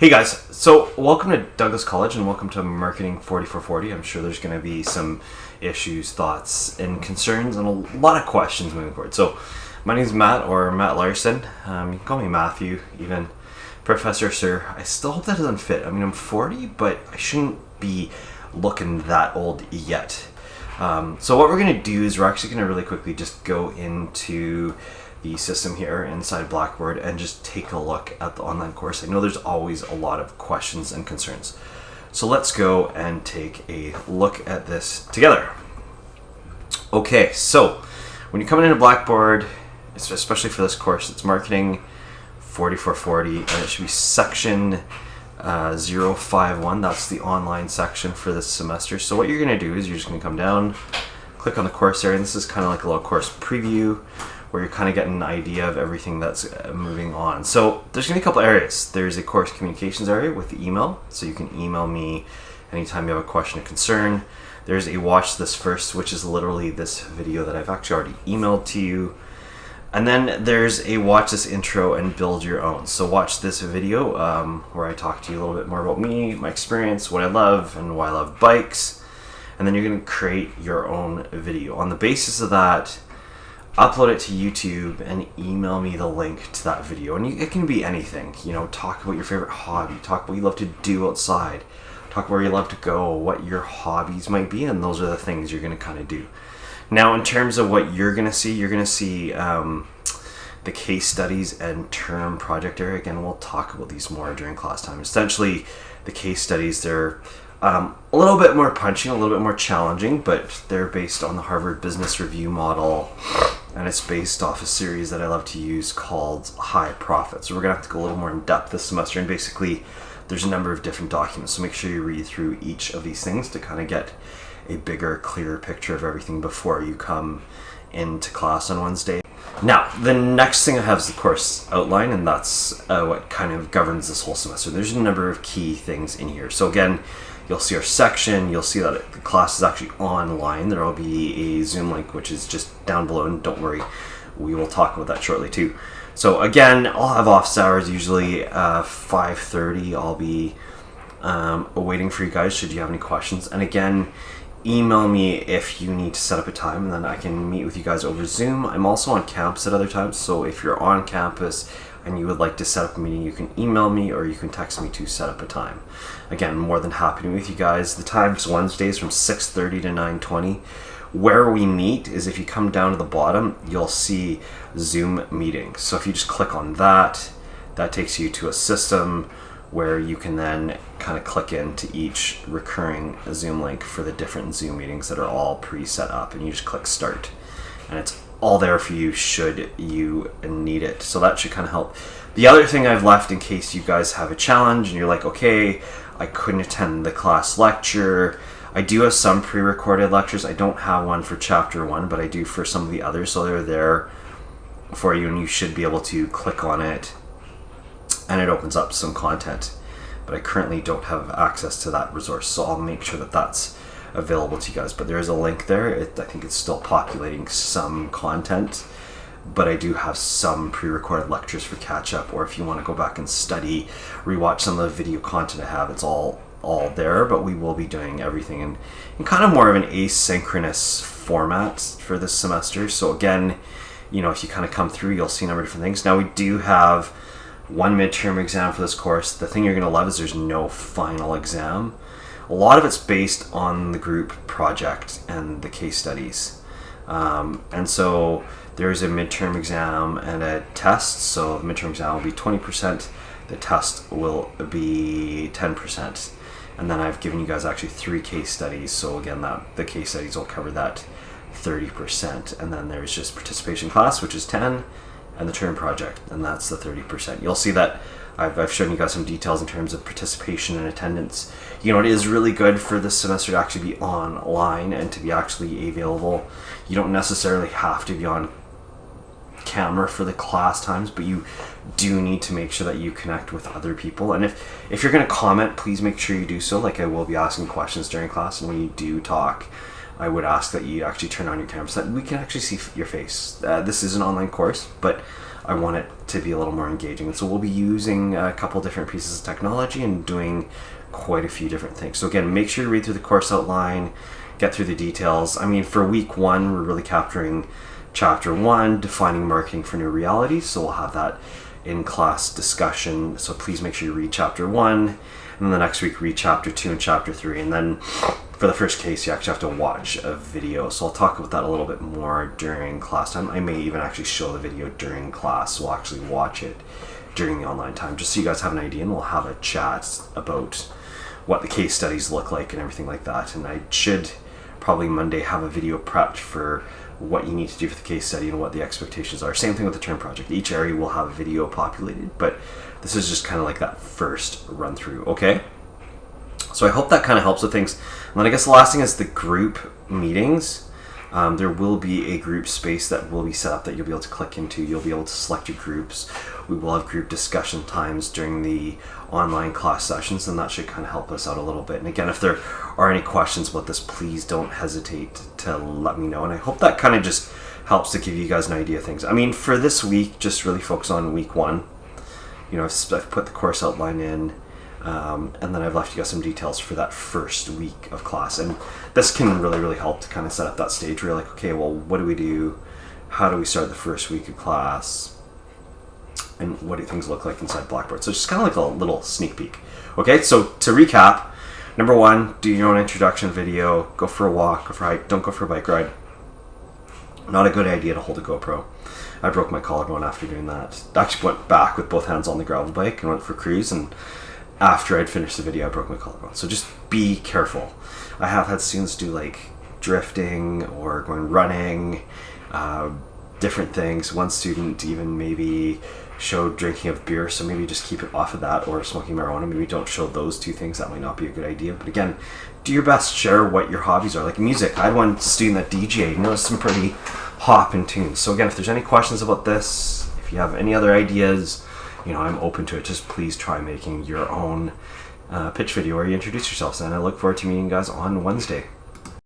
Hey guys, so welcome to Douglas College and welcome to Marketing 4440. I'm sure there's going to be some issues, thoughts, and concerns and a lot of questions moving forward. So my name is Matt, or Matt Larson. You can call me Matthew, even Professor Sir. I still hope that doesn't fit. I mean, I'm 40, but I shouldn't be looking that old yet. So what we're going to do is we're actually going to really quickly just go into the system here inside Blackboard and just take a look at the online course. I know there's always a lot of questions and concerns. So let's go and take a look at this together. Okay, so when you're coming into Blackboard, especially for this course, it's Marketing 4440 and it should be section 051. That's the online section for this semester. So what you're going to do is you're just going to come down, click on the course area, and this is kind of like a little course preview where you're kind of getting an idea of everything that's moving on. So there's going to be a couple areas. There's a course communications area with the email, so you can email me anytime you have a question or concern. There's a watch this first, which is literally this video that I've actually already emailed to you. And then there's a watch this intro and build your own. So watch this video where I talk to you a little bit more about me, my experience, what I love, and why I love bikes. And then you're going to create your own video. On the basis of that, upload it to YouTube and email me the link to that video. And it can be anything, you know, talk about your favorite hobby, talk about what you love to do outside, talk where you love to go, what your hobbies might be, and those are the things you're going to kind of do. Now, in terms of what you're going to see, the case studies and term project area. Again, we'll talk about these more during class time. Essentially, the case studies, they're a little bit more punching, a little bit more challenging, but they're based on the Harvard Business Review model, and it's based off a series that I love to use called High Profit. So we're going to have to go a little more in depth this semester, and basically there's a number of different documents, so make sure you read through each of these things to kind of get a bigger, clearer picture of everything before you come into class on Wednesday. Now, the next thing I have is the course outline, and that's what kind of governs this whole semester. There's a number of key things in here. So again, you'll see our section, you'll see that the class is actually online. There will be a Zoom link, which is just down below, and don't worry, we will talk about that shortly too. So again, I'll have office hours, usually 5:30. I'll be waiting for you guys should you have any questions. And again, email me if you need to set up a time, and then I can meet with you guys over Zoom. I'm also on campus at other times, so if you're on campus and you would like to set up a meeting, you can email me or you can text me to set up a time. Again, more than happy to meet with you guys. The time's Wednesdays from 6:30 to 9:20. Where we meet is if you come down to the bottom, you'll see Zoom meetings. So if you just click on that, that takes you to a system where you can then kind of click into each recurring Zoom link for the different Zoom meetings that are all pre-set up, and you just click start. And it's all there for you should you need it. So that should kind of help. The other thing I've left in case you guys have a challenge and you're like, okay, I couldn't attend the class lecture. I do have some pre-recorded lectures. I don't have one for chapter 1, but I do for some of the others. So they're there for you, and you should be able to click on it and it opens up some content. But I currently don't have access to that resource, so I'll make sure that that's available to you guys. But there is a link there. I think it's still populating some content, but I do have some pre-recorded lectures for catch-up, or if you want to go back and study, rewatch some of the video content I have, it's all there. But we will be doing everything in kind of more of an asynchronous format for this semester. So again, you know, if you kind of come through, you'll see a number of different things. Now, we do have one midterm exam for this course. The thing you're going to love is there's no final exam. A lot of it's based on the group project and the case studies. And so there's a midterm exam and a test. So the midterm exam will be 20%. The test will be 10%. And then I've given you guys actually 3 case studies. So again, the case studies will cover that 30%. And then there's just participation class, which is 10, and the term project, and that's the 30%. You'll see that I've shown you guys some details in terms of participation and attendance. You know, it is really good for this semester to actually be online and to be actually available. You don't necessarily have to be on camera for the class times, but you do need to make sure that you connect with other people. And if you're going to comment, please make sure you do so. Like, I will be asking questions during class, and when you do talk, I would ask that you actually turn on your camera so that we can actually see your face. This is an online course, but I want it to be a little more engaging. And so we'll be using a couple different pieces of technology and doing quite a few different things. So again, make sure you read through the course outline, get through the details. I mean, for week 1, we're really capturing chapter 1, defining marketing for new realities. So we'll have that in class discussion. So please make sure you read chapter 1, and then the next week read chapter 2 and chapter 3. And then for the first case, you actually have to watch a video. So I'll talk about that a little bit more during class time. I may even actually show the video during class. So we'll actually watch it during the online time, just so you guys have an idea, and we'll have a chat about what the case studies look like and everything like that. And I should probably Monday have a video prepped for what you need to do for the case study and what the expectations are. Same thing with the term project. Each area will have a video populated, but this is just kind of like that first run through, okay? So I hope that kind of helps with things. And then I guess the last thing is the group meetings. There will be a group space that will be set up that you'll be able to click into. You'll be able to select your groups. We will have group discussion times during the online class sessions, and that should kind of help us out a little bit. And again, if there are any questions about this, please don't hesitate to let me know. And I hope that kind of just helps to give you guys an idea of things. I mean, for this week, just really focus on week 1. You know, I've put the course outline in. And then I've left you guys some details for that first week of class. And this can really help to kind of set up that stage where you're like, okay, well, what do we do? How do we start the first week of class? And what do things look like inside Blackboard? So it's just kind of like a little sneak peek. Okay, so to recap, number 1, do your own introduction video. Go for a walk, go for a hike. Don't go for a bike ride. Not a good idea to hold a GoPro. I broke my collarbone after doing that. I actually went back with both hands on the gravel bike and went for a cruise, and after I'd finished the video, I broke my collarbone. So just be careful. I have had students do like drifting or going running, different things. One student even maybe showed drinking of beer, so maybe just keep it off of that, or smoking marijuana. Maybe don't show those 2 things. That might not be a good idea. But again, do your best. Share what your hobbies are. Like music. I had one student that DJ'd, knows some pretty hopping tunes. So again, if there's any questions about this, if you have any other ideas, you know, I'm open to it. Just please try making your own pitch video where you introduce yourselves. And I look forward to meeting you guys on Wednesday.